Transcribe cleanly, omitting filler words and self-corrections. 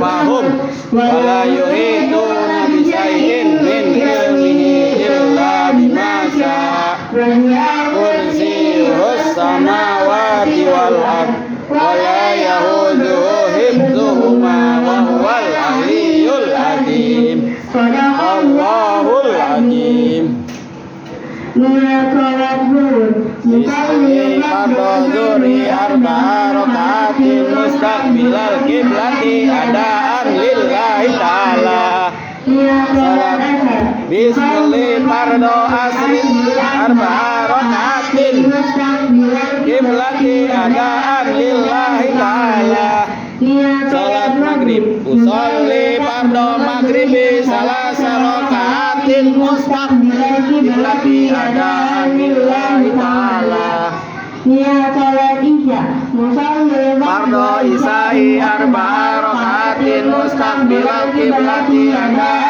fahum wala yuhituna bi syai'in min ilmihi illa bima syaa kursiyuhus samawati wal ardh wala yahuduhu hifdzuhuma wa huwal aliyyul azim. Allahul azim. Bismillah fardhu zuhri arba'a raka'atin mustaqbilal qiblati adaan lillahi ta'ala. Salat Bismillah fardhu asrin arba'a raka'atin qiblati adaan lillahi ta'ala. Salat maghrib usolli fardhu maghribi salasa raka'atin mustaqbilal qiblati adaan lillahi ta'ala. Salat isya musalli fardhu isya'i arba'a raka'atin mustaqbilal qiblati adaan